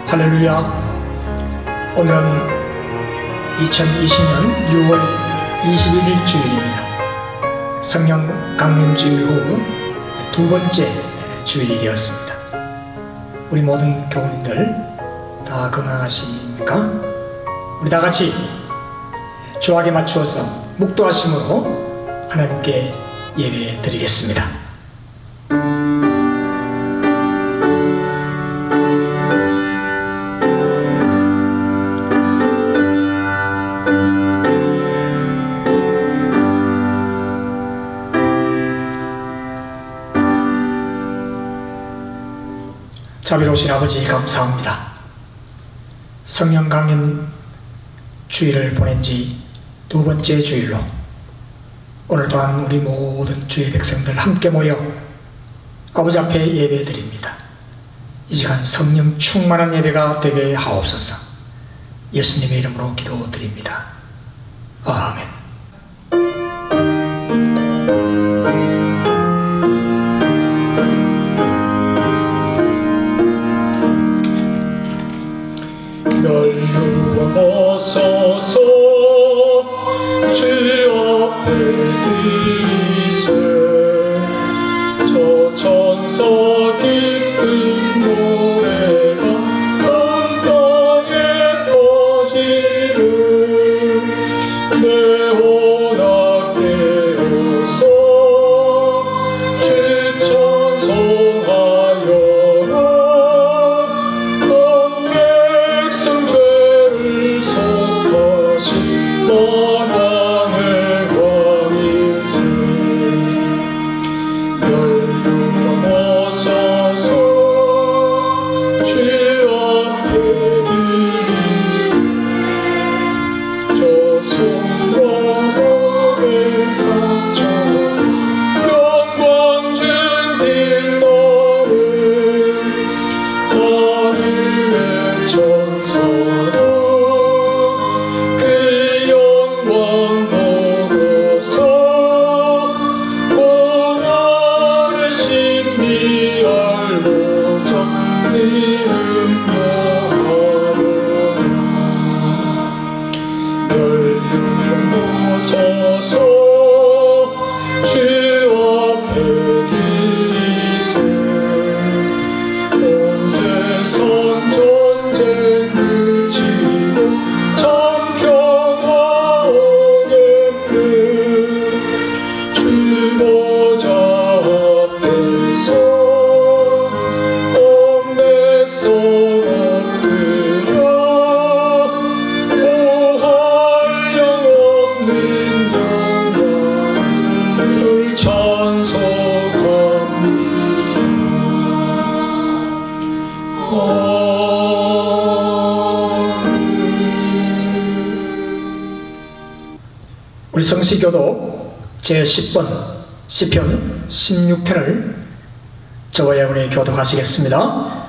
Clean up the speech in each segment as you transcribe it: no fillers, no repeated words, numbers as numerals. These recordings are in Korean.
할렐루야. 오늘은 2020년 6월 21일 주일입니다. 성령 강림 주일 후 두 번째 주일이 되었습니다. 우리 모든 교우님들 다 건강하십니까? 우리 다 같이 주악에 맞추어서 묵도하심으로 하나님께 예배 드리겠습니다. 자비로우신 아버지 감사합니다. 성령 강림 주일을 보낸 지 두 번째 주일로 오늘 또한 우리 모든 주의 백성들 함께 모여 아버지 앞에 예배 드립니다. 이 시간 성령 충만한 예배가 되게 하옵소서. 예수님의 이름으로 기도드립니다. 아멘. 나서서 주 앞에 드리세 저 천사 기쁜 노래가 온 땅에 퍼지는 내 혼악 되어서 주 찬송하여라. 온 백성 죄를 속하신 만왕의 왕일세 연루 넘어서서 주 앞에 드리세 저 성령의 상처 영광 준빈 너를 하늘의 천사도 그 영광 보고서 고난의 신비 알고자 네 이름 모하려나. 연륜 넘어서서 주 앞에 드리세 온 세상 전쟁 그치고 참 평화 오겠네. 주 보좌 앞에서 온 백성 엎드려 보할 영 없는 영광을 찬송합니다. 우리 성시교독 제10번 시편 16편을 저와 여러분이 교독하시겠습니다.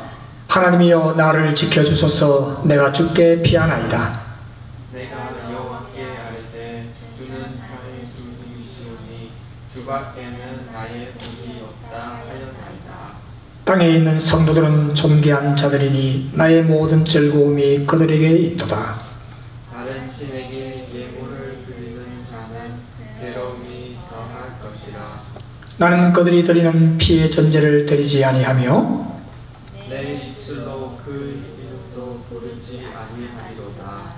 하나님이여 나를 지켜주소서. 내가 주께 피하나이다. 내가 여호와께 아뢰되 주는 나의 주님이시오니 주밖에는 나의 복이 없다 하였나이다. 땅에 있는 성도들은 존귀한 자들이니 나의 모든 즐거움이 그들에게 있도다. 다른 신에게 예물을 드리는 자는 괴로움이 더할 것이라. 나는 그들이 드리는 피의 전제를 드리지 아니하며 내 입술로 그 이름도 부르지 아니하리로다.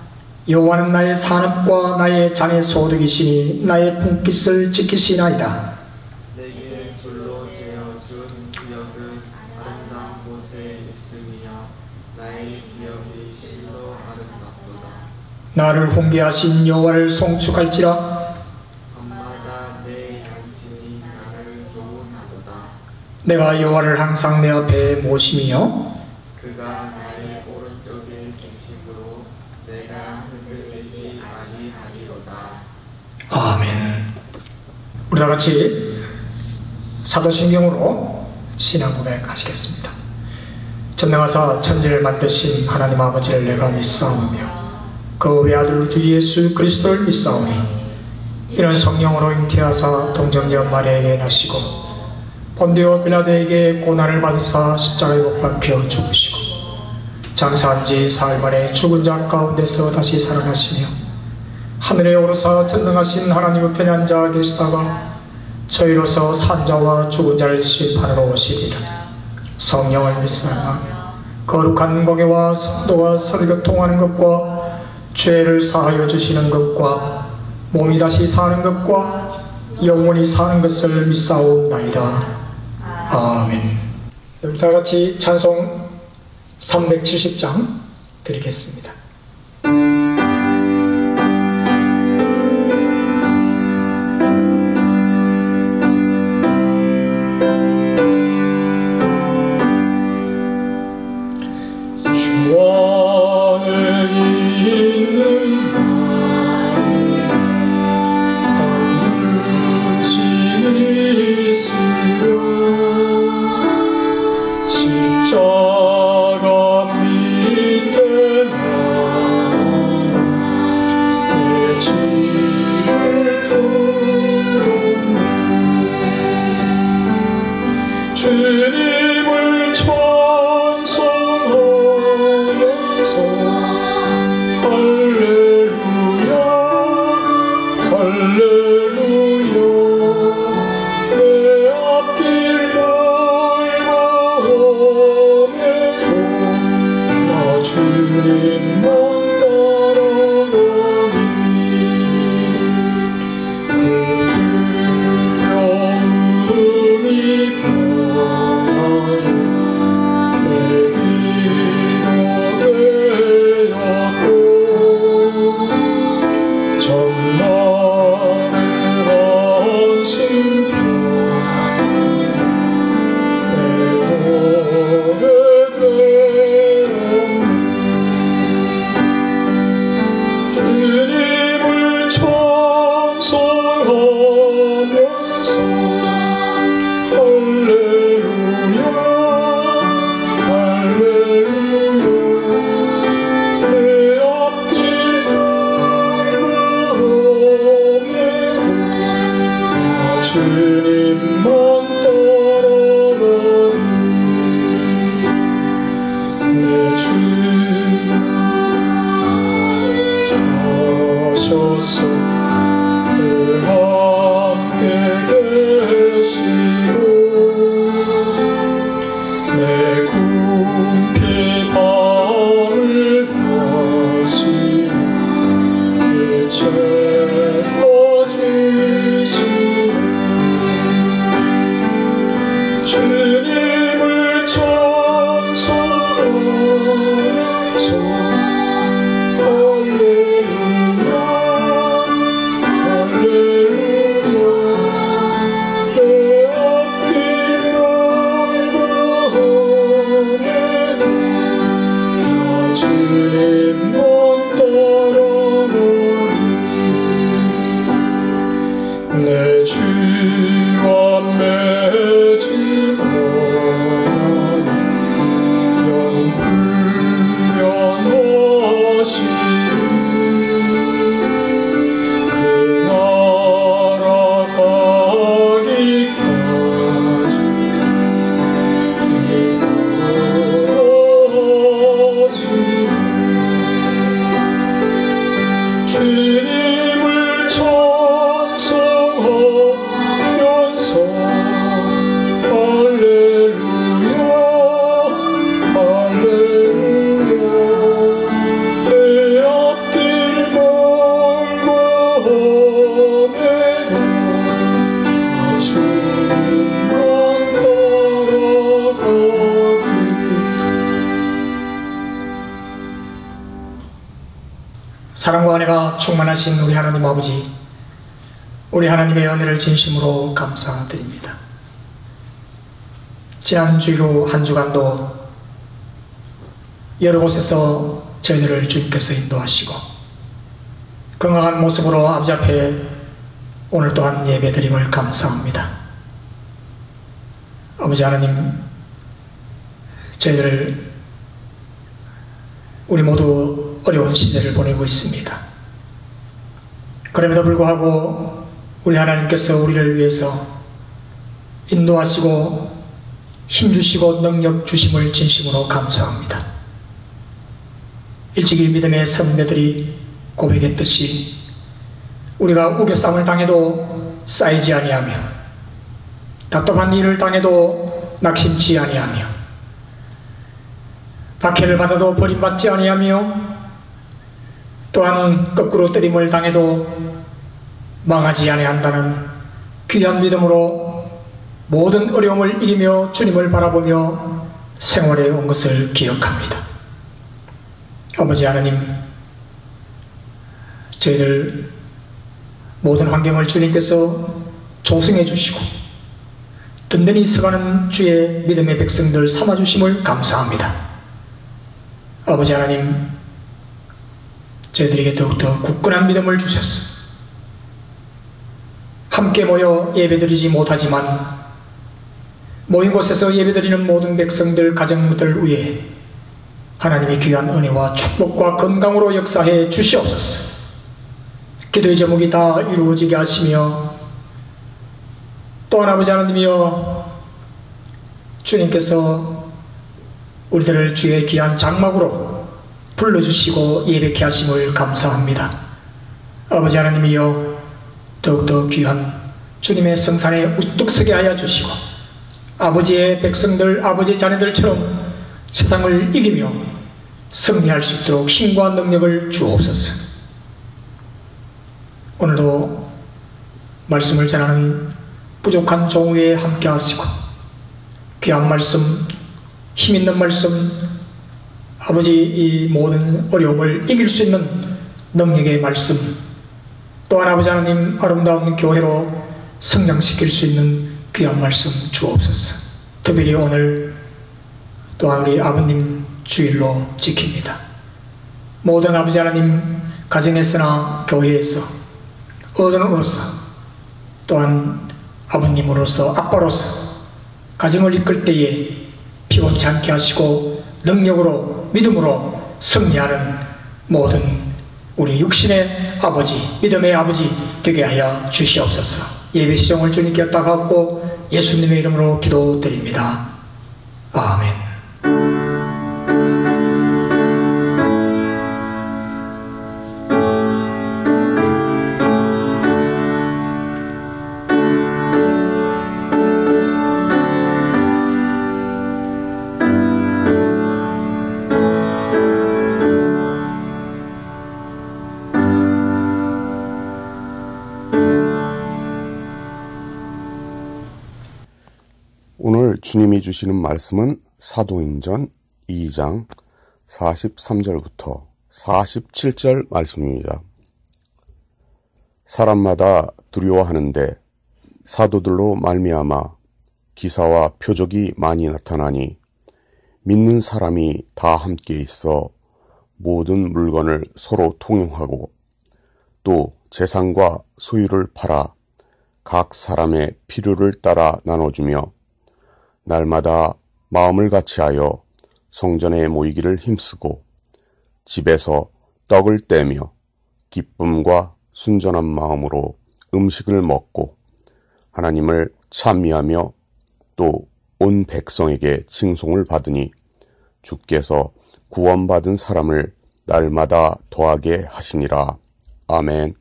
여호와는 나의 산업과 나의 잔의 소득이시니 나의 품깃을 지키시나이다. 내게 불로 지어준 기억은 아름다운 곳에 있으며 나의 기억이 실로 아름답도다. 나를 훈계하신 여호와를 송축할지라. 밤마다 내 양심이 나를 교훈하도다. 내가 여호와를 항상 내 앞에 모심이요 그가 나의 오른쪽에 계심으로 내가 흔들리지 아니하리로다. 아멘. 우리 다 같이 사도신경으로 신앙 고백하시겠습니다. 전능하사 천지를 만드신 하나님 아버지를 내가 믿사오며 그 외아들 주 예수 그리스도를 믿사오니 이는 성령으로 잉태하사 동정녀 마리아에게 나시고 본디오 빌라도에게 고난을 받으사 십자가에 못 박혀 죽으시고 장사한 지 사흘 만에 죽은 자 가운데서 다시 살아나시며 하늘에 오르사 전능하신 하나님 편에 앉아 계시다가 저희로서 산자와 죽은 자를 심판하러 오시리라. 성령을 믿사오나 거룩한 공예와 성도와 서로교통하는 것과 죄를 사하여 주시는 것과 몸이 다시 사는 것과 영원히 사는 것을 믿사옵나이다. 아멘. 우리 다같이 찬송 370장 드리겠습니다. 주님을 찬송하면서 할렐루야 할렐루야 내 앞길 맑아오네요 나 주님만 내 주와 맺은 언약 영불변하시니 그 나라 가기까지 인도하시니 주님을 찬송하면서 할렐루야 할렐루야 내 앞길 맑아오네요 나 주님만 따라가리. 사랑과 은혜가 충만하신 우리 하나님 아버지, 우리 하나님의 은혜를 진심으로 감사드립니다. 지난 주일로 한 주간도 여러 곳에서 저희들을 주님께서 인도하시고 건강한 모습으로 아버지 앞에 오늘 또한 예배드림을 감사합니다. 아버지 하나님, 저희들 우리 모두 어려운 시대를 보내고 있습니다. 그럼에도 불구하고 우리 하나님께서 우리를 위해서 인도하시고 힘주시고 능력 주심을 진심으로 감사합니다. 일찍이 믿음의 선배들이 고백했듯이 우리가 우겨쌈을 당해도 쌓이지 아니하며 답답한 일을 당해도 낙심치 아니하며 박해를 받아도 버림받지 아니하며 또한 거꾸로 때림을 당해도 망하지 아니한다는 귀한 믿음으로 모든 어려움을 이기며 주님을 바라보며 생활해 온 것을 기억합니다. 아버지 하나님, 저희들 모든 환경을 주님께서 조성해 주시고 든든히 서가는 주의 믿음의 백성들 삼아주심을 감사합니다. 아버지 하나님, 저희들에게 더욱더 굳건한 믿음을 주셨어. 함께 모여 예배드리지 못하지만 모인 곳에서 예배드리는 모든 백성들, 가정들 위해 하나님의 귀한 은혜와 축복과 건강으로 역사해 주시옵소서. 기도의 제목이 다 이루어지게 하시며 또한 아버지 하나님이여, 주님께서 우리들을 주의 귀한 장막으로 불러주시고 예배케 하심을 감사합니다. 아버지 하나님이여, 더욱더 귀한 주님의 성산에 우뚝 서게 하여 주시고 아버지의 백성들, 아버지의 자녀들처럼 세상을 이기며 승리할 수 있도록 힘과 능력을 주옵소서. 오늘도 말씀을 전하는 부족한 종우에 함께 하시고 귀한 말씀, 힘있는 말씀, 아버지 이 모든 어려움을 이길 수 있는 능력의 말씀, 또한 아버지 하나님 아름다운 교회로 성장시킬 수 있는 귀한 말씀 주옵소서. 특별히 오늘 또한 우리 아버님 주일로 지킵니다. 모든 아버지 하나님 가정에서나 교회에서 어른으로서 또한 아버님으로서 아빠로서 가정을 이끌 때에 피곤치 않게 하시고 능력으로 믿음으로 승리하는 모든 우리 육신의 아버지, 믿음의 아버지 되게 하여 주시옵소서. 예배 시종을 주님께 따갖고 예수님의 이름으로 기도드립니다. 아멘. 오늘 주님이 주시는 말씀은 사도행전 2장 43절부터 47절 말씀입니다. 사람마다 두려워하는데 사도들로 말미암아 기사와 표적이 많이 나타나니 믿는 사람이 다 함께 있어 모든 물건을 서로 통용하고 또 재산과 소유를 팔아 각 사람의 필요를 따라 나눠주며 날마다 마음을 같이하여 성전에 모이기를 힘쓰고 집에서 떡을 떼며 기쁨과 순전한 마음으로 음식을 먹고 하나님을 찬미하며 또 온 백성에게 칭송을 받으니 주께서 구원받은 사람을 날마다 더하게 하시니라. 아멘.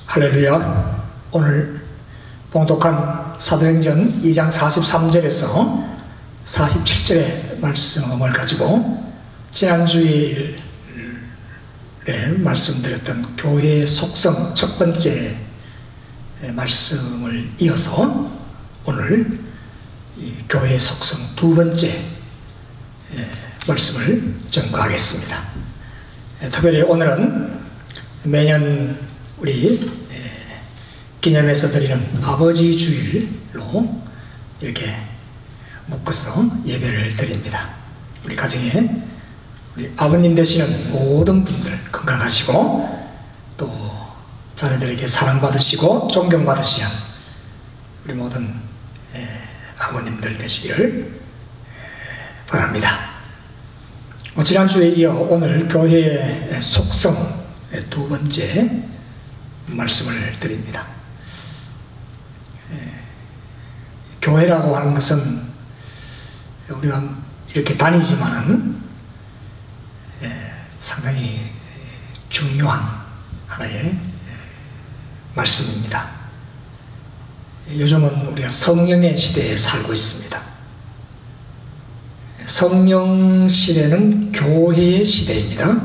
할렐루야. 오늘 봉독한 사도행전 2장 43절에서 47절의 말씀을 가지고 지난주에 말씀드렸던 교회의 속성 첫 번째 말씀을 이어서 오늘 이 교회의 속성 두 번째 말씀을 전가하겠습니다. 특별히 오늘은 매년 우리 기념해서 드리는 아버지 주일로 이렇게 묶어서 예배를 드립니다. 우리 가정에 우리 아버님 되시는 모든 분들 건강하시고 또 자녀들에게 사랑받으시고 존경받으시는 우리 모든 아버님들 되시기를 바랍니다. 지난주에 이어 오늘 교회의 속성 두 번째 말씀을 드립니다. 교회라고 하는 것은 우리가 이렇게 다니지만은 상당히 중요한 하나의 말씀입니다. 요즘은 우리가 성령의 시대에 살고 있습니다. 성령 시대는 교회의 시대입니다.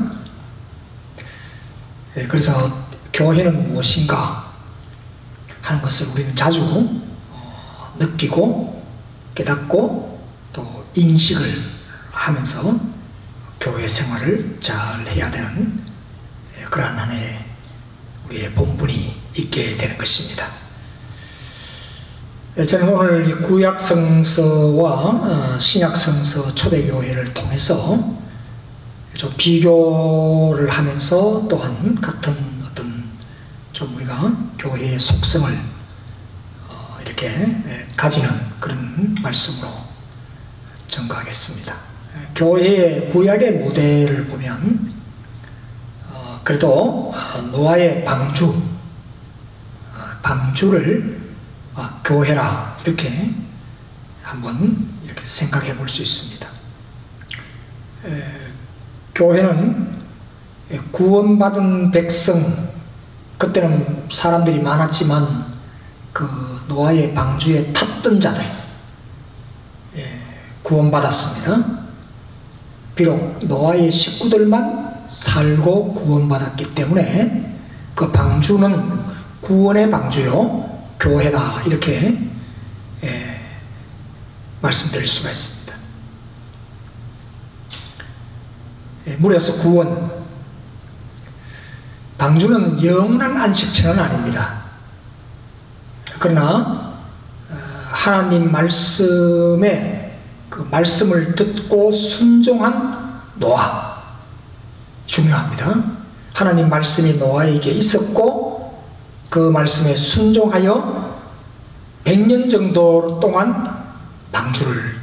그래서 교회는 무엇인가 하는 것을 우리는 자주 느끼고 깨닫고 또 인식을 하면서 교회 생활을 잘 해야 되는 그러한 하나의 우리의 본분이 있게 되는 것입니다. 저는 오늘 이 구약성서와 신약성서 초대교회를 통해서 좀 비교를 하면서 또한 같은 어떤 좀 우리가 교회의 속성을 이렇게 가지는 그런 말씀으로 전가하겠습니다. 교회의 구약의 모델을 보면 그래도 노아의 방주를 교회라 이렇게 한번 이렇게 생각해 볼 수 있습니다. 교회는 구원받은 백성, 그때는 사람들이 많았지만 그 노아의 방주에 탔던 자들 구원받았습니다. 비록 노아의 식구들만 살고 구원받았기 때문에 그 방주는 구원의 방주요 교회다 이렇게 말씀드릴 수가 있습니다. 물에서 구원, 방주는 영원한 안식처는 아닙니다. 그러나 하나님 말씀에 그 말씀을 듣고 순종한 노아 중요합니다. 하나님 말씀이 노아에게 있었고 그 말씀에 순종하여 100년 정도 동안 방주를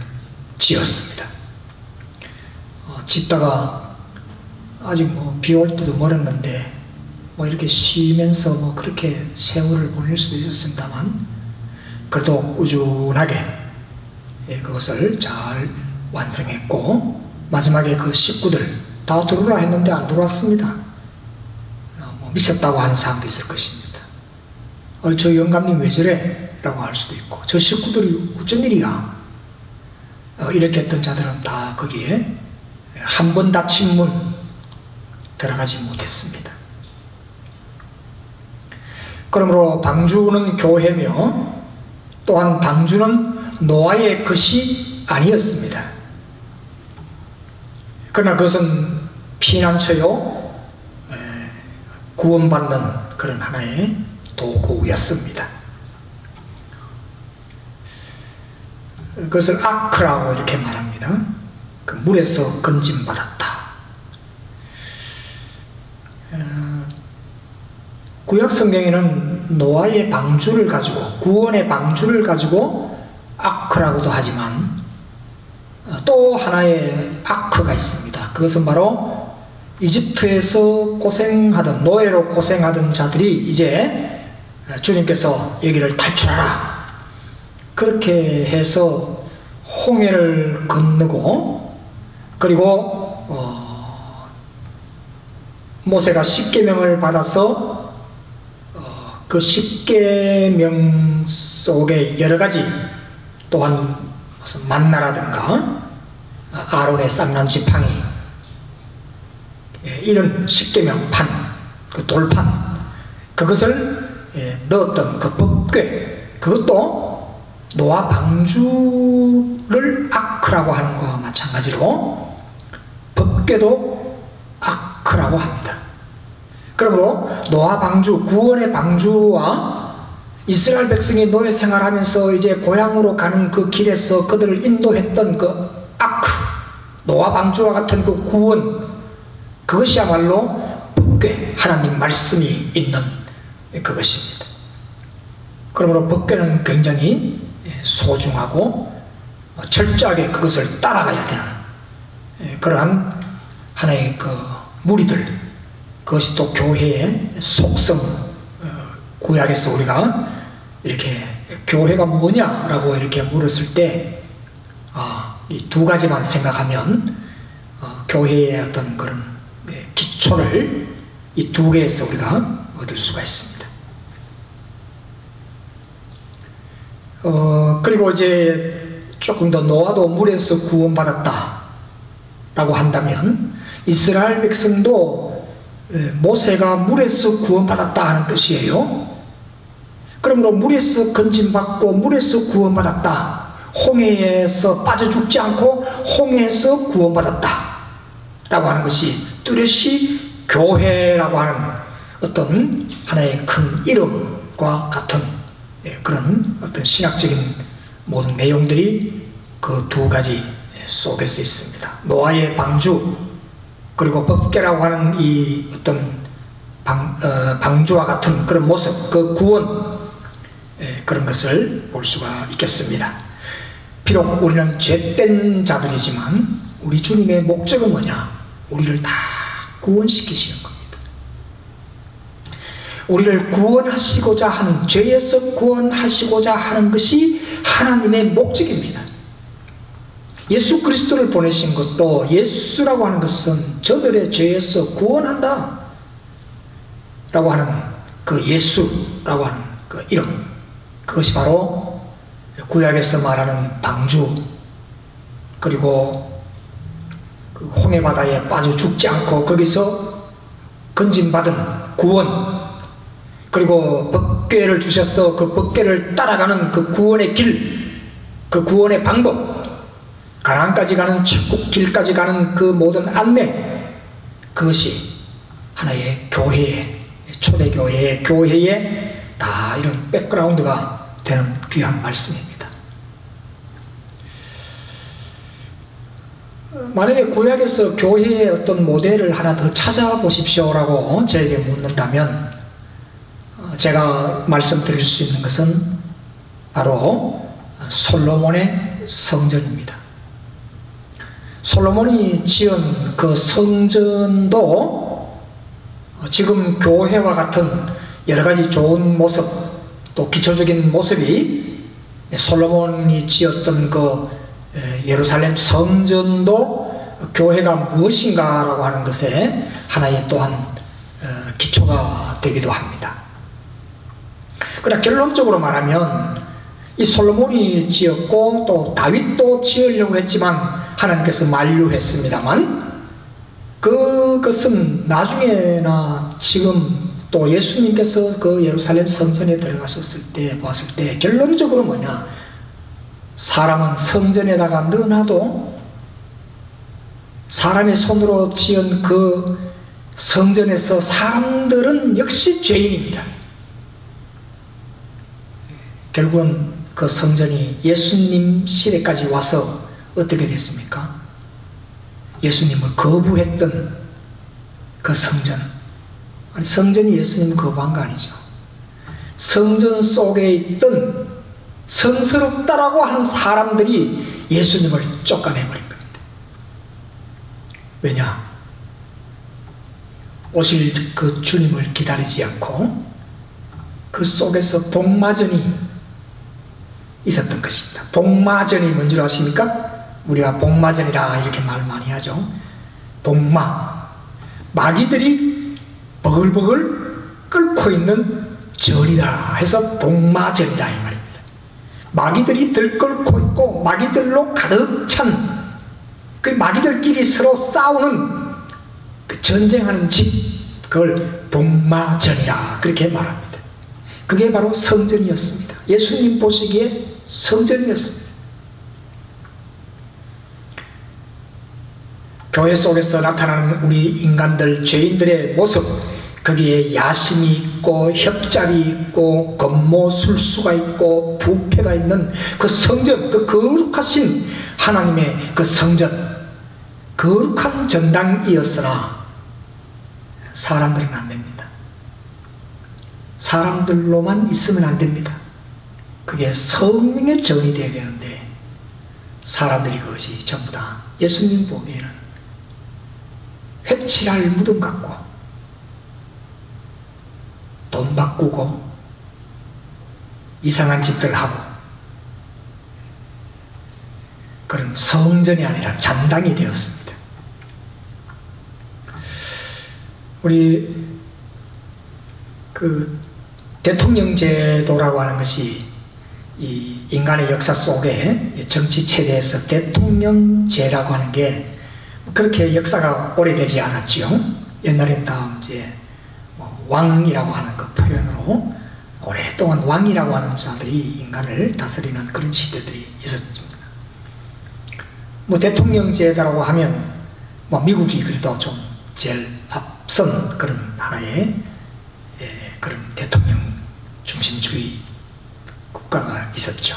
지었습니다. 짓다가 아직 비 올 때도 멀었는데 이렇게 쉬면서 그렇게 세월을 보낼 수도 있었습니다만 그래도 꾸준하게 그것을 잘 완성했고 마지막에 그 식구들 다 들어오라 했는데 안 들어왔습니다. 미쳤다고 하는 사람도 있을 것입니다. 저 영감님 왜 저래? 라고 할 수도 있고 저 식구들이 어쩐 일이야? 이렇게 했던 자들은 다 거기에 한 번 닫힌 문 들어가지 못했습니다. 그러므로 방주는 교회며 또한 방주는 노아의 것이 아니었습니다. 그러나 그것은 피난처요 구원받는 그런 하나의 도구였습니다. 그것을 아크라고 이렇게 말합니다. 그 물에서 건짐받았다. 구약 성경에는 노아의 방주를 가지고 구원의 방주를 가지고 아크라고도 하지만 또 하나의 아크가 있습니다. 그것은 바로 이집트에서 고생하던 노예로 고생하던 자들이 이제 주님께서 여기를 탈출하라 그렇게 해서 홍해를 건너고 그리고 모세가 십계명을 받아서 그 십계명 속에 여러 가지 또한 무슨 만나라든가 아론의 쌍난 지팡이 이런 십계명판 그 돌판 그것을 넣었던 그 법궤 그것도 노아 방주를 아크라고 하는 것과 마찬가지로 법궤도 아크라고 합니다. 그러므로 노아 방주, 구원의 방주와 이스라엘 백성이 노예 생활하면서 이제 고향으로 가는 그 길에서 그들을 인도했던 그 아크, 노아 방주와 같은 그 구원, 그것이야말로 법궤, 하나님 말씀이 있는 그것입니다. 그러므로 법궤는 굉장히 소중하고 철저하게 그것을 따라가야 되는 그러한 하나의 그 무리들, 그것이 또 교회의 속성, 구약에서 우리가 이렇게 교회가 뭐냐라고 이렇게 물었을 때 이 두 가지만 생각하면 교회의 어떤 그런 기초를 이 두 개에서 우리가 얻을 수가 있습니다. 그리고 이제 조금 더 노아도 물에서 구원받았다 라고 한다면 이스라엘 백성도 모세가 물에서 구원받았다 하는 뜻이에요. 그러므로 물에서 건진받고 물에서 구원받았다, 홍해에서 빠져 죽지 않고 홍해에서 구원받았다 라고 하는 것이 뚜렷이 교회라고 하는 어떤 하나의 큰 이름과 같은 그런 어떤 신학적인 모든 내용들이 그 두 가지 속에서 있습니다. 노아의 방주, 그리고 법궤라고 하는 이 어떤 방주와 같은 그런 모습, 그 구원, 그런 것을 볼 수가 있겠습니다. 비록 우리는 죄된 자들이지만 우리 주님의 목적은 뭐냐? 우리를 다 구원시키시는 겁니다. 우리를 구원하시고자 하는, 죄에서 구원하시고자 하는 것이 하나님의 목적입니다. 예수 그리스도를 보내신 것도, 예수라고 하는 것은 저들의 죄에서 구원한다 라고 하는 그 예수라고 하는 그 이름, 그것이 바로 구약에서 말하는 방주, 그리고 그 홍해바다에 빠져 죽지 않고 거기서 건진받은 구원, 그리고 법궤를 주셔서 그 법궤를 따라가는 그 구원의 길, 그 구원의 방법, 가나안까지 가는 천국 길까지 가는 그 모든 안내, 그것이 하나의 교회의, 초대교회의, 교회의 다 이런 백그라운드가 되는 귀한 말씀입니다. 만약에 구약에서 교회의 어떤 모델을 하나 더 찾아보십시오라고 저에게 묻는다면 제가 말씀드릴 수 있는 것은 바로 솔로몬의 성전입니다. 솔로몬이 지은 그 성전도 지금 교회와 같은 여러 가지 좋은 모습, 또 기초적인 모습이 솔로몬이 지었던 그 예루살렘 성전도 교회가 무엇인가라고 하는 것에 하나의 또한 기초가 되기도 합니다. 그러나 결론적으로 말하면 이 솔로몬이 지었고 또 다윗도 지으려고 했지만 하나님께서 만류했습니다만, 그것은 나중에나 지금 또 예수님께서 그 예루살렘 성전에 들어가셨을 때 봤을 때 결론적으로 뭐냐, 사람은 성전에다가 넣어놔도 사람의 손으로 지은 그 성전에서 사람들은 역시 죄인입니다. 결국은 그 성전이 예수님 시대까지 와서 어떻게 됐습니까? 예수님을 거부했던 그 성전, 아니 성전이 예수님을 거부한 거 아니죠. 성전 속에 있던 성스럽다라고 하는 사람들이 예수님을 쫓아내버린 겁니다. 왜냐? 오실 그 주님을 기다리지 않고 그 속에서 복마전이 있었던 것입니다. 복마전이 뭔지 아십니까? 우리가 복마전이라 이렇게 말 많이 하죠. 복마, 마귀들이 버글버글 끓고 있는 전이다 해서 복마전이다 이 말입니다. 마귀들이 들끓고 있고 마귀들로 가득 찬 그 마귀들끼리 서로 싸우는 그 전쟁하는 집, 그걸 복마전이라 그렇게 말합니다. 그게 바로 성전이었습니다. 예수님 보시기에 성전이었습니다. 교회 속에서 나타나는 우리 인간들, 죄인들의 모습, 거기에 야심이 있고 협잡이 있고 권모술수가 있고 부패가 있는 그 성전, 그 거룩하신 하나님의 그 성전, 거룩한 전당이었으나 사람들은 안 됩니다. 사람들로만 있으면 안 됩니다. 그게 성령의 전이 되어야 되는데 사람들이 그것이 전부 다 예수님 보기에는 회칠할 무덤 같고 돈 바꾸고 이상한 짓들 하고 그런 성전이 아니라 잔당이 되었습니다. 우리 그 대통령제도라고 하는 것이 이 인간의 역사 속에 정치 체제에서 대통령제라고 하는 게 그렇게 역사가 오래되지 않았지요. 옛날엔 다 이제 뭐 왕이라고 하는 그 표현으로 오랫동안 왕이라고 하는 자들이 인간을 다스리는 그런 시대들이 있었습니다. 뭐 대통령제라고 하면 뭐 미국이 그래도 좀 제일 앞선 그런 하나의 그런 대통령 중심주의 국가가 있었죠.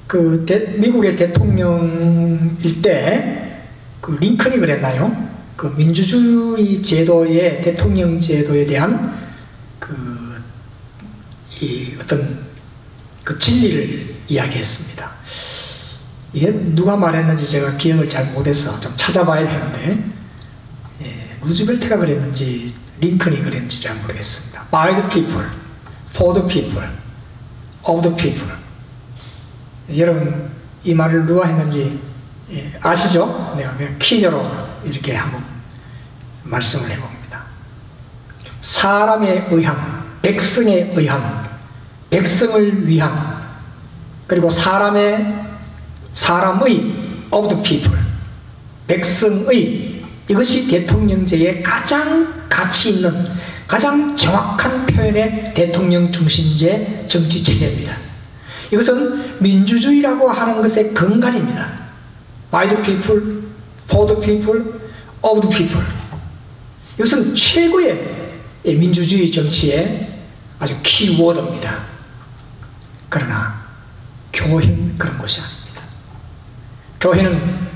그 미국의 대통령일 때 그 링컨이 그랬나요? 그 민주주의 제도의 대통령 제도에 대한 이 어떤 그 진리를 이야기했습니다. 이게 누가 말했는지 제가 기억을 잘 못해서 좀 찾아봐야 되는데, 루즈벨트가 그랬는지 링컨이 그랬는지 잘 모르겠습니다. By the people, for the people, of the people. 여러분 이 말을 누가 했는지 아시죠? 내가 그냥 퀴즈로 이렇게 한번 말씀을 해봅니다. 사람에 의한, 백성에 의한, 백성을 위한, 그리고 사람의 of the people, 백성의, 이것이 대통령제의 가장 가치 있는, 가장 정확한 표현의 대통령 중심제 정치체제입니다. 이것은 민주주의라고 하는 것의 근간입니다. By the people, for the people, of the people. 이것은 최고의 민주주의 정치의 아주 키워드입니다. 그러나 교회는 그런 것이 아닙니다. 교회는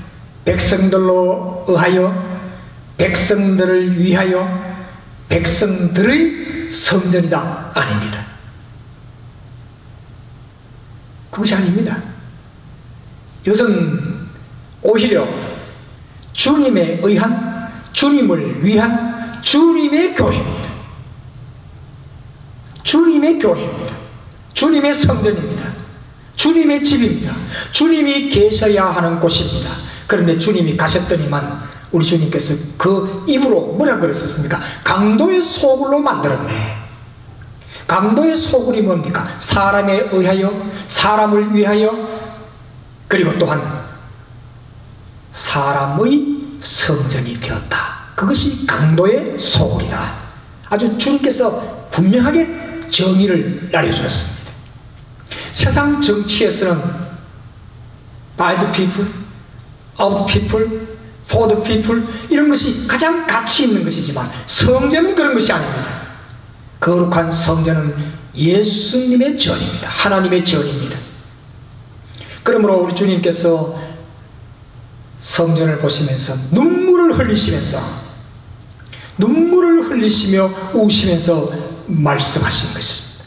백성들로 의하여, 백성들을 위하여, 백성들의 성전이다 아닙니다. 그것이 아닙니다. 이것은 오히려 주님에 의한, 주님을 위한 주님의 교회입니다. 주님의 교회입니다. 주님의 성전입니다. 주님의 집입니다. 주님이 계셔야 하는 곳입니다. 그런데 주님이 가셨더니만 우리 주님께서 그 입으로 뭐라 그랬었습니까? 강도의 소굴로 만들었네. 강도의 소굴이 뭡니까? 사람에 의하여, 사람을 위하여, 그리고 또한 사람의 성전이 되었다. 그것이 강도의 소굴이다. 아주 주님께서 분명하게 정의를 내려주셨습니다. 세상 정치에서는 by the people, of the people, for the people, 이런 것이 가장 가치 있는 것이지만 성전은 그런 것이 아닙니다. 거룩한 성전은 예수님의 전입니다. 하나님의 전입니다. 그러므로 우리 주님께서 성전을 보시면서 눈물을 흘리시며 우시면서 말씀하신 것입니다.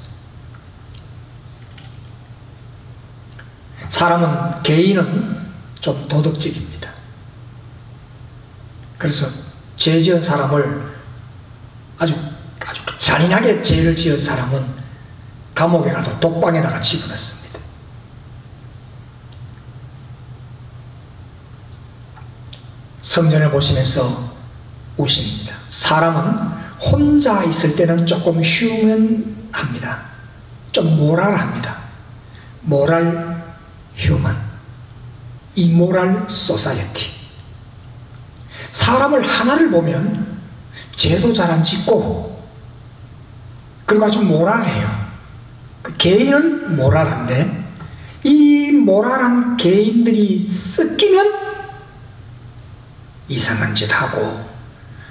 사람은, 개인은 좀 도덕적입니다. 그래서 죄 지은 사람을 아주 잔인하게 죄를 지은 사람은 감옥에 가도 독방에다가 집어넣습니다. 성전을 보시면서 우십니다. 사람은 혼자 있을 때는 조금 휴먼합니다. 좀 모랄합니다. 모랄 휴먼, 이모랄 소사이어티. 사람을 하나를 보면 죄도 잘 안 짓고 그리고 아주 모랄해요. 그 개인은 모랄한데 이 모랄한 개인들이 섞이면 이상한 짓 하고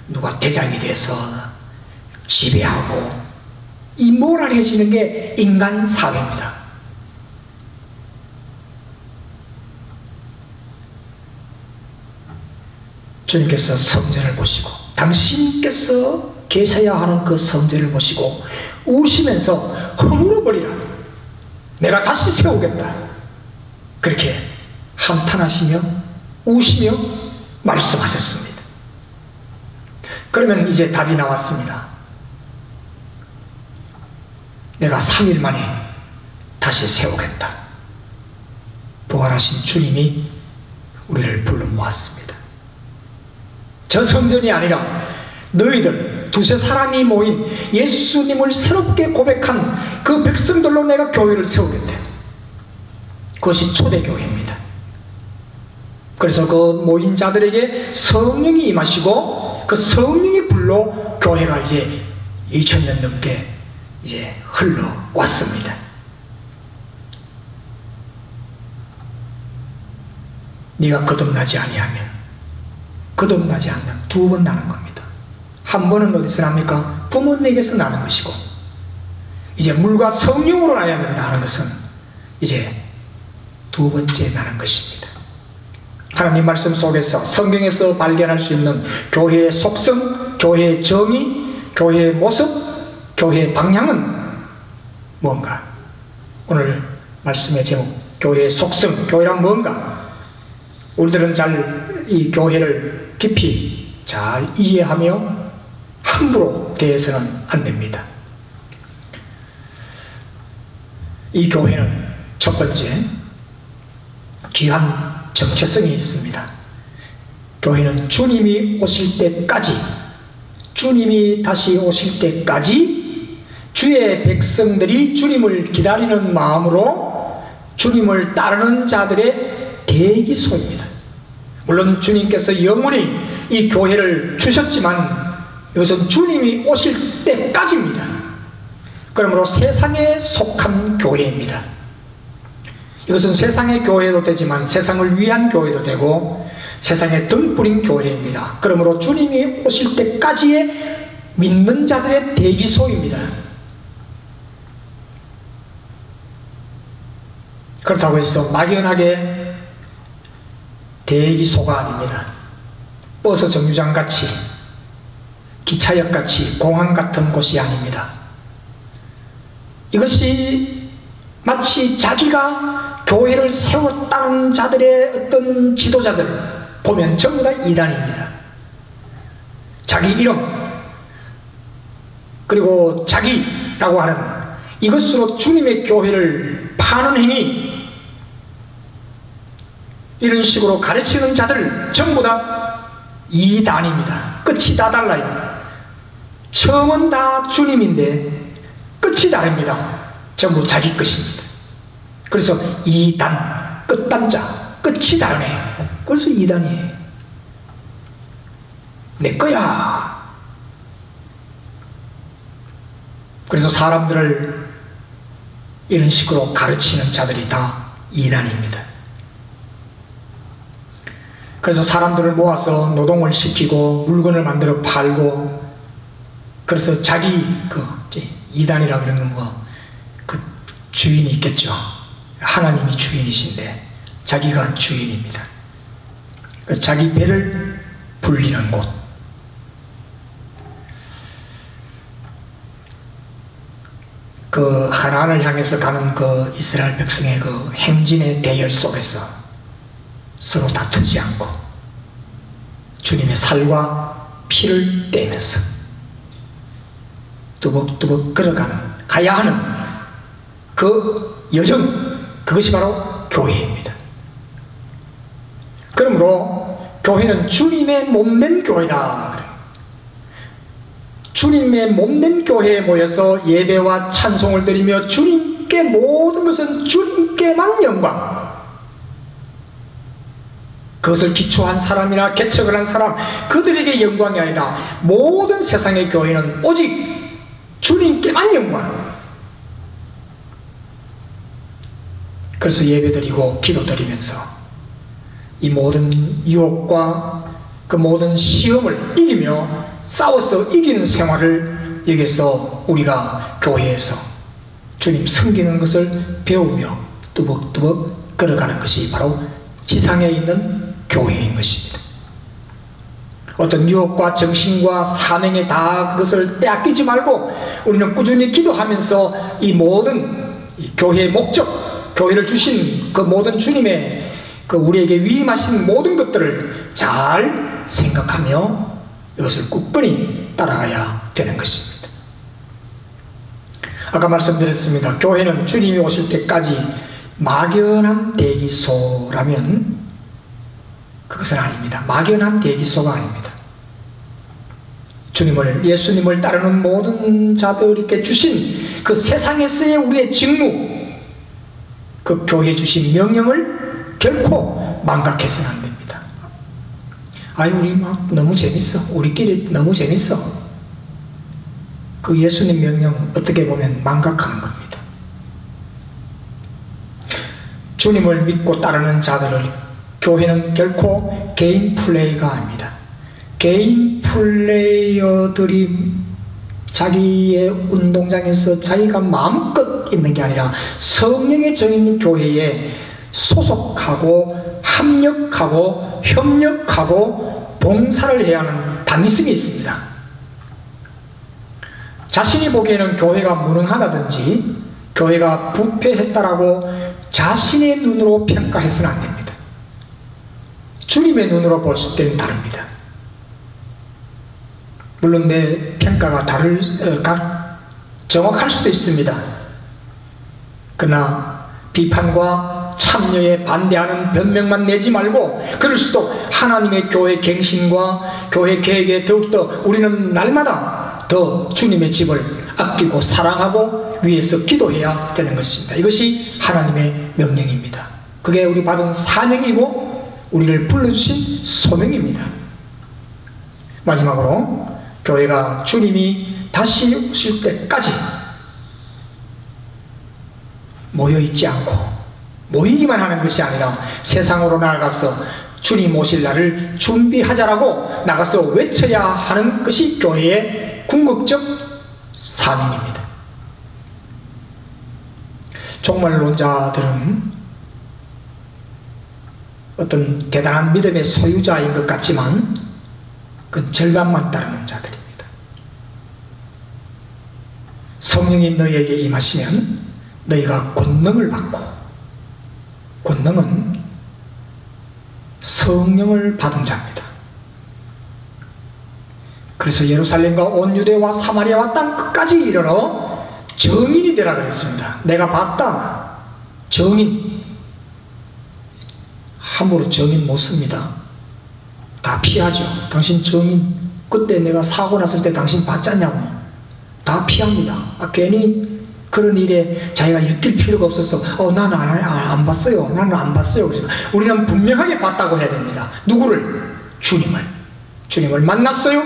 누가 대장이 돼서 지배하고, 이 모랄해지는 게 인간 사회입니다. 주님께서 성전을 보시고, 당신께서 계셔야 하는 그 성전을 보시고 우시면서 허물어버리라, 내가 다시 세우겠다, 그렇게 한탄하시며 우시며 말씀하셨습니다. 그러면 이제 답이 나왔습니다. 내가 3일 만에 다시 세우겠다. 부활하신 주님이 우리를 불러 모았습니다. 저 성전이 아니라 너희들 두세 사람이 모인 예수님을 새롭게 고백한 그 백성들로 내가 교회를 세우겠대. 그것이 초대교회입니다. 그래서 그 모인 자들에게 성령이 임하시고 그 성령의 불로 교회가 이제 2000년 넘게 이제 흘러왔습니다. 네가 거듭나지 아니하면, 거듭나지 않으면 2번 나는 겁니다. 한 번은 어디서 납니까? 부모님에게서 나는 것이고, 이제 물과 성령으로 나야 된다 하는 것은 이제 2번째 나는 것입니다. 하나님 말씀 속에서 성경에서 발견할 수 있는 교회의 속성, 교회의 정의, 교회의 모습, 교회의 방향은 뭔가? 오늘 말씀의 제목, 교회의 속성, 교회란 뭔가? 우리들은 잘 이 교회를 깊이 잘 이해하며 함부로 대해서는 안 됩니다. 이 교회는 첫 번째, 귀한 정체성이 있습니다. 교회는 주님이 오실 때까지, 주님이 다시 오실 때까지 주의 백성들이 주님을 기다리는 마음으로 주님을 따르는 자들의 대기소입니다. 물론 주님께서 영원히 이 교회를 주셨지만 이것은 주님이 오실 때까지입니다. 그러므로 세상에 속한 교회입니다. 이것은 세상의 교회도 되지만 세상을 위한 교회도 되고 세상에 등불인 교회입니다. 그러므로 주님이 오실 때까지의 믿는 자들의 대기소입니다. 그렇다고 해서 막연하게 대기소가 아닙니다. 버스 정류장같이, 기차역같이, 공항 같은 곳이 아닙니다. 이것이 마치 자기가 교회를 세웠다는 자들의 어떤 지도자들 보면 전부 다 이단입니다. 자기 이름 그리고 자기라고 하는 이것으로 주님의 교회를 파는 행위, 이런 식으로 가르치는 자들 전부 다 이단입니다. 끝이 다 달라요. 처음은 다 주님인데 끝이 다릅니다. 전부 자기 것입니다. 그래서 이단, 끝단자, 끝이 다르네. 그래서 이단이에요. 내 거야. 그래서 사람들을 이런 식으로 가르치는 자들이 다 이단입니다. 그래서 사람들을 모아서 노동을 시키고 물건을 만들어 팔고, 그래서 자기 이단이라 그러는 그 주인이 있겠죠. 하나님이 주인이신데 자기가 주인입니다. 자기 배를 불리는 곳. 그 하나님을 향해서 가는 그 이스라엘 백성의 그 행진의 대열 속에서 서로 다투지 않고 주님의 살과 피를 떼면서 뚜벅뚜벅 걸어가는, 가야 하는 그 여정, 그것이 바로 교회입니다. 그러므로 교회는 주님의 몸된 교회다. 주님의 몸된 교회에 모여서 예배와 찬송을 드리며 주님께 모든 것은 주님께만 영광, 그것을 기초한 사람이나 개척을 한 사람, 그들에게 영광이 아니라 모든 세상의 교회는 오직 주님께만 영광. 그래서 예배드리고 기도드리면서 이 모든 유혹과 그 모든 시험을 이기며 싸워서 이기는 생활을 여기서 우리가 교회에서 주님 섬기는 것을 배우며 뚜벅뚜벅 걸어가는 것이 바로 지상에 있는 교회인 것입니다. 어떤 유혹과 정신과 사명에 다 그것을 빼앗기지 말고 우리는 꾸준히 기도하면서 이 모든 교회의 목적, 교회를 주신 그 모든 주님의 그 우리에게 위임하신 모든 것들을 잘 생각하며 이것을 굳건히 따라가야 되는 것입니다. 아까 말씀드렸습니다. 교회는 주님이 오실 때까지 막연한 대기소라면 그것은 아닙니다. 막연한 대기소가 아닙니다. 주님을, 예수님을 따르는 모든 자들에게 주신 그 세상에서의 우리의 직무, 그 교회에 주신 명령을 결코 망각해서는 안 됩니다. 아유, 우리 막 너무 재밌어. 우리끼리 너무 재밌어. 그 예수님 명령 어떻게 보면 망각하는 겁니다. 주님을 믿고 따르는 자들을 교회는 결코 개인 플레이가 아닙니다. 개인 플레이어들이 자기의 운동장에서 자기가 마음껏 있는 게 아니라 성령의 정인 교회에 소속하고 합력하고 협력하고 봉사를 해야 하는 당위성이 있습니다. 자신이 보기에는 교회가 무능하다든지 교회가 부패했다라고 자신의 눈으로 평가해서는 안 됩니다. 주님의 눈으로 보실 때는 다릅니다. 물론 내 평가가 정확할 수도 있습니다. 그러나 비판과 참여에 반대하는 변명만 내지 말고, 그럴수록 하나님의 교회 갱신과 교회 계획에 더욱더 우리는 날마다 더 주님의 집을 아끼고 사랑하고 위해서 기도해야 되는 것입니다. 이것이 하나님의 명령입니다. 그게 우리 받은 사명이고 우리를 불러주신 소명입니다. 마지막으로 교회가 주님이 다시 오실 때까지 모여있지 않고 모이기만 하는 것이 아니라 세상으로 나아가서 주님 오실 날을 준비하자라고 나가서 외쳐야 하는 것이 교회의 궁극적 사명입니다. 종말론자들은 어떤 대단한 믿음의 소유자인 것 같지만 그 절반만 따르는 자들입니다. 성령이 너희에게 임하시면 너희가 권능을 받고, 권능은 성령을 받은 자입니다. 그래서 예루살렘과 온 유대와 사마리아와 땅 끝까지 이르러 증인이 되라 그랬습니다. 내가 봤다. 증인. 함부로 증인 못 씁니다. 다 피하죠. 당신 증인, 그때 내가 사고 났을 때 당신 봤잖냐고. 다 피합니다. 괜히 그런 일에 자기가 엮일 필요가 없어서 나는 안 봤어요. 나는 안 봤어요. 우리는 분명하게 봤다고 해야 됩니다. 누구를? 주님을. 주님을 만났어요?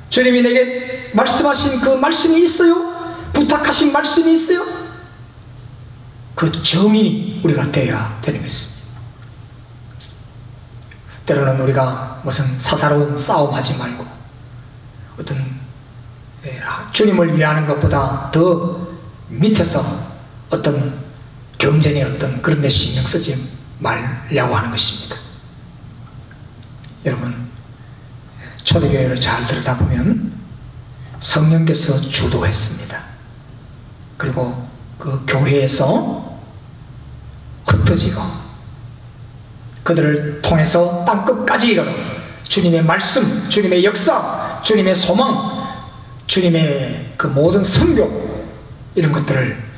주님이 내게 말씀하신 그 말씀이 있어요? 부탁하신 말씀이 있어요? 그 증인이 우리가 되어야 되는 것입니다. 때로는 우리가 무슨 사사로운 싸움하지 말고 어떤 주님을 위하는 것보다 더 밑에서 어떤 경쟁의 어떤 그런 데 신경 쓰지 말려고 하는 것입니다. 여러분, 초대교회를 잘 들여다보면 성령께서 주도했습니다. 그리고 그 교회에서 흩어지고 그들을 통해서 땅끝까지 이르러 주님의 말씀, 주님의 역사, 주님의 소망, 주님의 그 모든 선교, 이런 것들을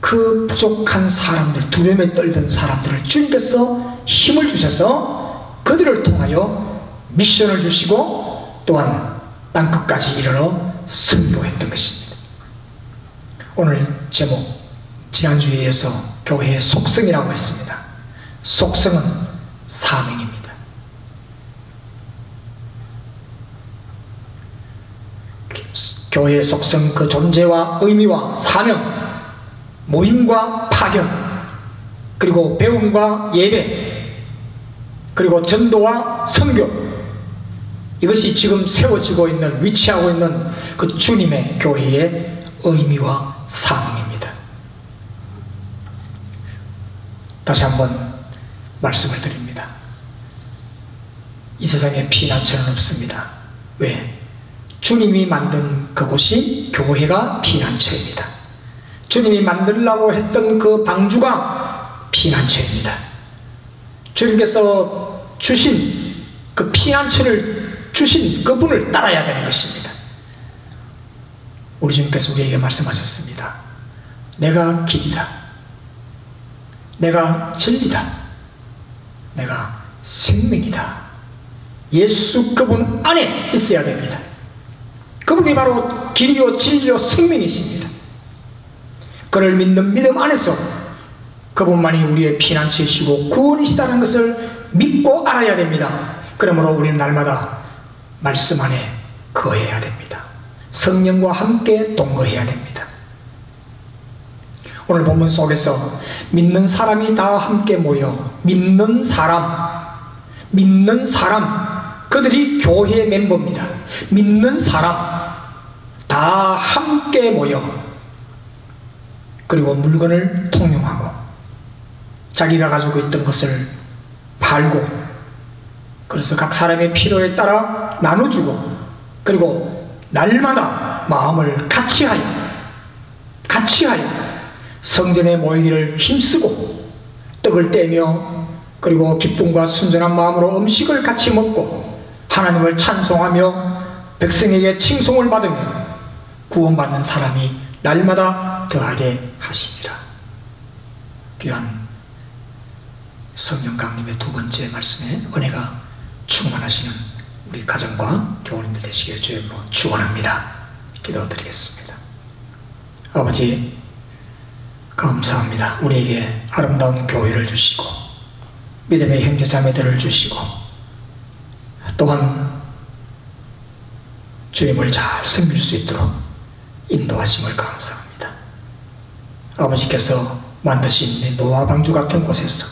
그 부족한 사람들, 두려움에 떨던 사람들을 주님께서 힘을 주셔서 그들을 통하여 미션을 주시고 또한 땅끝까지 이르러 선교했던 것입니다. 오늘 제목, 지난주에 이어서 교회의 속성이라고 했습니다. 속성은 사명입니다. 교회의 속성, 그 존재와 의미와 사명, 모임과 파견, 그리고 배움과 예배, 그리고 전도와 선교, 이것이 지금 세워지고 있는, 위치하고 있는 그 주님의 교회의 의미와 사명입니다. 다시 한번 말씀을 드립니다. 이 세상에 피난처는 없습니다. 왜? 주님이 만든 그곳이 교회가 피난처입니다. 주님이 만들려고 했던 그 방주가 피난처입니다. 주님께서 주신 그 피난처를 주신 그분을 따라야 되는 것입니다. 우리 주님께서 우리에게 말씀하셨습니다. 내가 길이다. 내가 진리다. 내가 생명이다. 예수 그분 안에 있어야 됩니다. 그분이 바로 길이요 진리요 생명이십니다. 그를 믿는 믿음 안에서 그분만이 우리의 피난처이시고 구원이시다는 것을 믿고 알아야 됩니다. 그러므로 우리는 날마다 말씀 안에 거해야 됩니다. 성령과 함께 동거해야 됩니다. 오늘 본문 속에서 믿는 사람이 다 함께 모여 믿는 사람, 그들이 교회 멤버입니다. 믿는 사람 다 함께 모여 그리고 물건을 통용하고 자기가 가지고 있던 것을 팔고 그래서 각 사람의 필요에 따라 나눠주고 그리고 날마다 마음을 같이하여 성전에 모이기를 힘쓰고 떡을 떼며 그리고 기쁨과 순전한 마음으로 음식을 같이 먹고 하나님을 찬송하며 백성에게 칭송을 받으며 구원받는 사람이 날마다 더하게 하시니라. 귀한 성령 강림의 두 번째 말씀에 은혜가 충만하시는 우리 가정과 교우님들 되시길 주의 이름으로 축원합니다. 기도드리겠습니다. 아버지 감사합니다. 우리에게 아름다운 교회를 주시고 믿음의 형제 자매들을 주시고 또한 주님을 잘 섬길 수 있도록 인도하심을 감사합니다. 아버지께서 만드신 노아 방주 같은 곳에서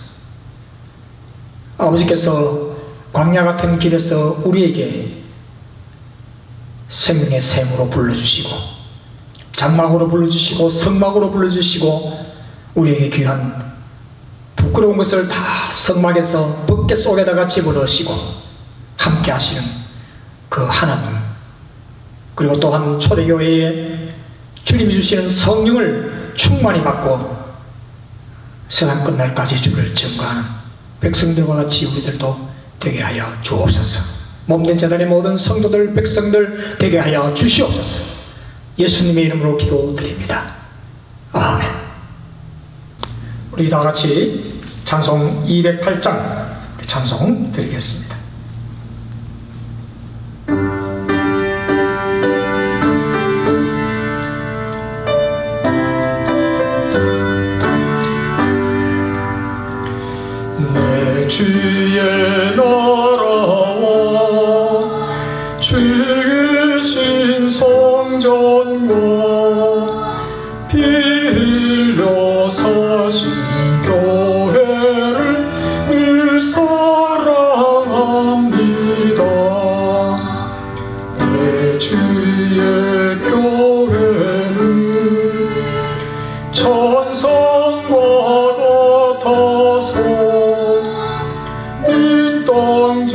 아버지께서 광야 같은 길에서 우리에게 생명의 샘으로 불러주시고 장막으로 불러주시고 성막으로 불러주시고 우리에게 귀한 부끄러운 것을 다 성막에서 벗개 속에다가 집어넣으시고 함께 하시는 그 하나님 그리고 또한 초대교회에 주님이 주시는 성령을 충만히 받고 세상 끝날까지 주를 증거하는 백성들과 같이 우리들도 되게 하여 주옵소서. 몸된 재단의 모든 성도들 백성들 되게 하여 주시옵소서. 예수님의 이름으로 기도드립니다. 아멘. 우리 다같이 찬송 208장 찬송 드리겠습니다. 내 주의 나라와 주신 성전과 피 흘려 사신 교회를 늘 사랑합니다. 내 주의 교회는 천상과 같아서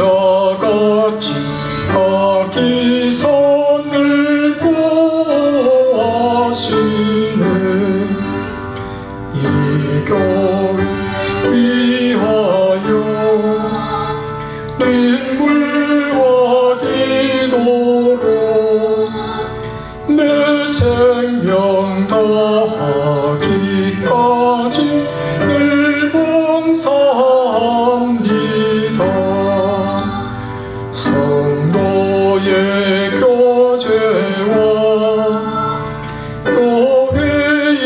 눈동자같이 아기 손을 보하시네. 이 교회 위하여 눈물과 기도로 내 생명 다하기까지 늘 봉사합니다. 성도의 교제와 교회의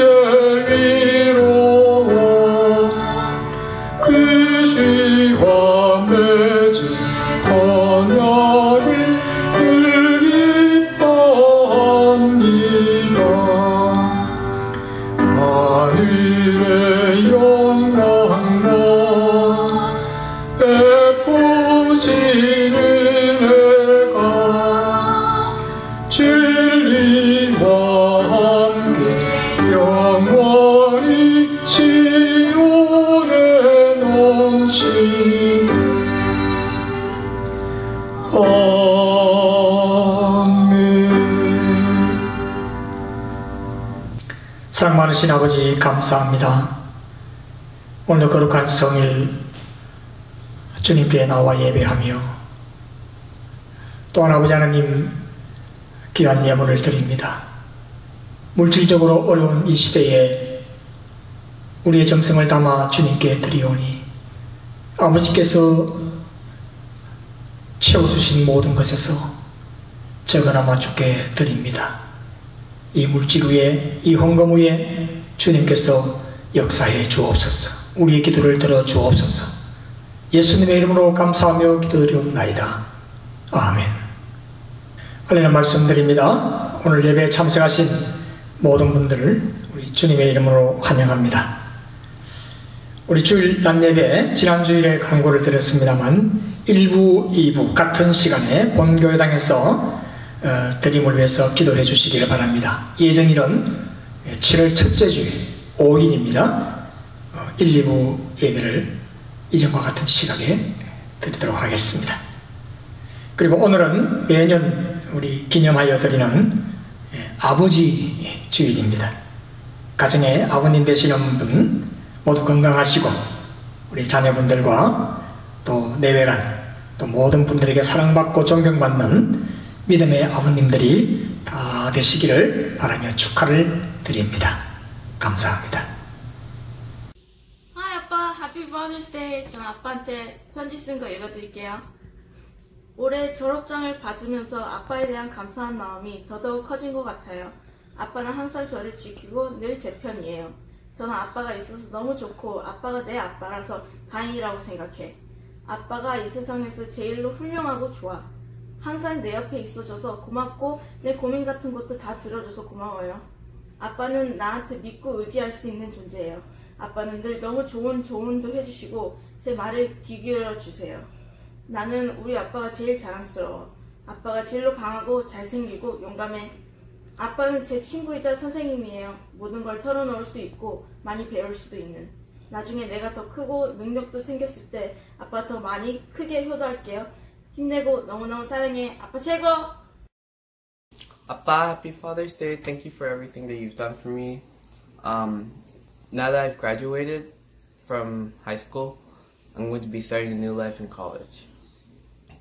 위로와 그 주와 맺은 언약을 늘 기뻐합니다. 하늘의 영광과 베푸시는 은혜가 진리와 함께 영원히 시온에 넘치네. 아멘. 사랑 많으신 아버지 감사합니다. 오늘 거룩한 성일 주님께 나와 예배하며 또한 아버지 하나님 귀한 예물을 드립니다. 물질적으로 어려운 이 시대에 우리의 정성을 담아 주님께 드리오니 아버지께서 채워주신 모든 것에서 적어나마 주께 드립니다. 이 물질 위에, 이 헌금 위에 주님께서 역사해 주옵소서. 우리의 기도를 들어 주옵소서. 예수님의 이름으로 감사하며 기도드리옵나이다. 아멘. 알리는 말씀드립니다. 오늘 예배에 참석하신 모든 분들을 우리 주님의 이름으로 환영합니다. 우리 주일 낮 예배 지난주일에 광고를 드렸습니다만 1부, 2부 같은 시간에 본교회당에서 드림을 위해서 기도해 주시기를 바랍니다. 예정일은 7월 첫째 주 5일입니다. 1, 2부 예배를 이전과 같은 시각에 드리도록 하겠습니다. 그리고 오늘은 매년 우리 기념하여 드리는 아버지 주일입니다. 가정에 아버님 되시는 분 모두 건강하시고 우리 자녀분들과 또 내외간 또 모든 분들에게 사랑받고 존경받는 믿음의 아버님들이 다 되시기를 바라며 축하를 드립니다. 감사합니다. Hi 아빠, Happy Father's Day. 저는 아빠한테 편지 쓴 거 읽어드릴게요. 올해 졸업장을 받으면서 아빠에 대한 감사한 마음이 더더욱 커진 것 같아요. 아빠는 항상 저를 지키고 늘 제 편이에요. 저는 아빠가 있어서 너무 좋고 아빠가 내 아빠라서 다행이라고 생각해. 아빠가 이 세상에서 제일로 훌륭하고 좋아. 항상 내 옆에 있어줘서 고맙고 내 고민 같은 것도 다 들어줘서 고마워요. 아빠는 나한테 믿고 의지할 수 있는 존재예요. 아빠는 늘 너무 좋은 조언도 해주시고 제 말을 귀 기울여주세요. 나는 우리 아빠가 제일 자랑스러워. 아빠가 제일로 강하고 잘생기고 용감해. 아빠는 제 친구이자 선생님이에요. 모든 걸 털어놓을 수 있고 많이 배울 수도 있는. 나중에 내가 더 크고 능력도 생겼을 때 아빠 더 많이 크게 효도할게요. 힘내고 너무너무 사랑해. 아빠 최고! Appa, happy Father's Day. Thank you for everything that you've done for me. Now that I've graduated from high school, I'm going to be starting a new life in college.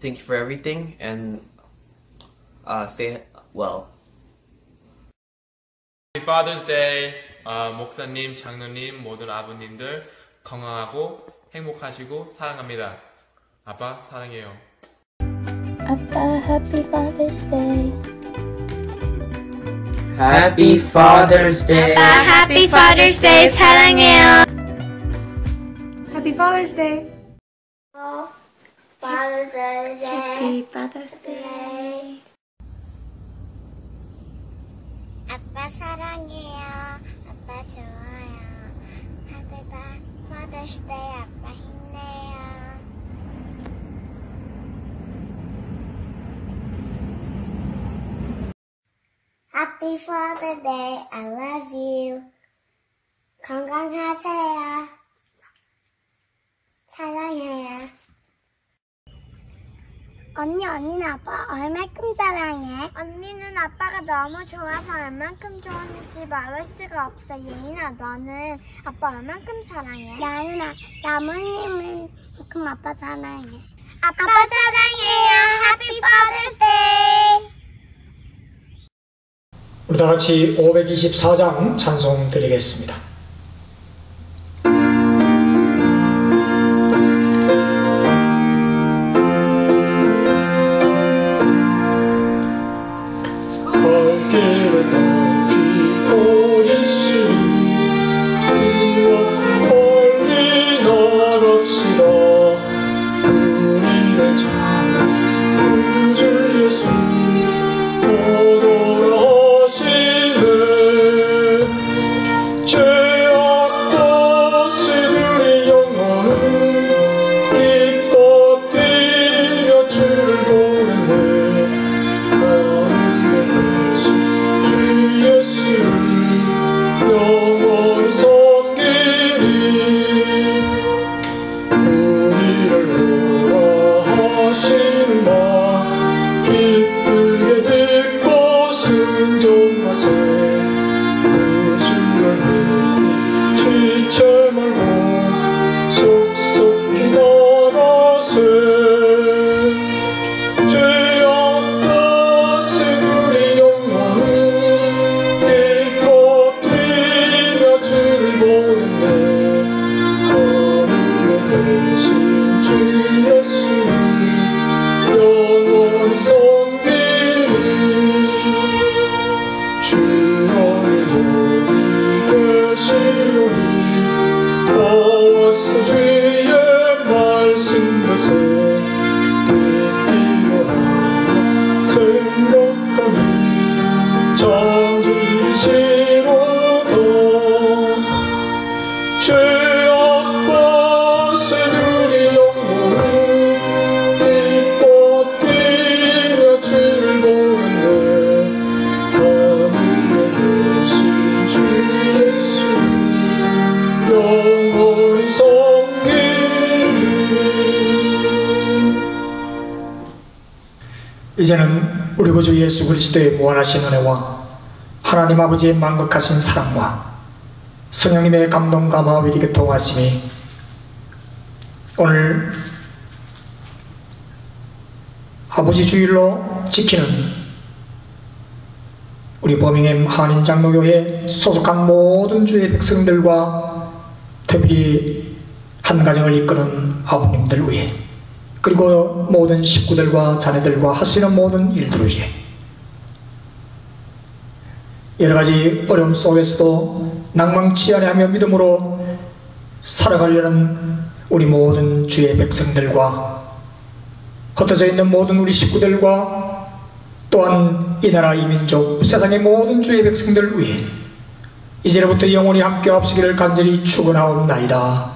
Thank you for everything and stay well. Happy Father's Day. 목사님, 장로님, 모든 아버님들 건강하고 행복하시고 사랑합니다. 아빠 사랑해요. 아빠, Happy Father's Day. Happy Father's Day. 아빠, Happy Father's Day. 사랑해요. Happy Father's Day. Father's Day. Happy Father's Day. 아빠 사랑해요. 아빠 좋아요. Happy Father's Day. 아빠 힘내요. Happy Father's Day. I love you. 건강하세요. 사랑해요. 언니는 아빠 얼만큼 사랑해? 언니는 아빠가 너무 좋아서 얼만큼 좋아하는지 말할 수가 없어. 예인아, 너는 아빠 얼만큼 사랑해? 나는 나무님은 그럼 아빠 사랑해. 아빠 사랑해요. Happy Father's Day. 우리 다 같이 524장 찬송 드리겠습니다. 주 예수 영원히 섬기리 곳에 뒷일어나며 생각하니 잠시시로도 죄악과 새들이 영혼을 기뻐뛰며 즐거운데 하늘에 계신 주 예수 영원히 섬기리. 이제는 우리 구주 예수 그리스도의 무한하신 은혜와 하나님 아버지의 만극하신 사랑과 성령님의 감동 감화 위리 교통하심이 오늘 아버지 주일로 지키는 우리 버밍햄 한인 장로교회 소속한 모든 주의 백성들과 특별히 한 가정을 이끄는 아버님들 위해 그리고 모든 식구들과 자녀들과 하시는 모든 일들을 위해 여러가지 어려움 속에서도 낭망치 아니하며 믿음으로 살아가려는 우리 모든 주의 백성들과 흩어져 있는 모든 우리 식구들과 또한 이 나라 이 민족 세상의 모든 주의 백성들을 위해 이제로부터 영원히 함께 합시기를 간절히 축원하옵나이다.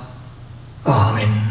아멘.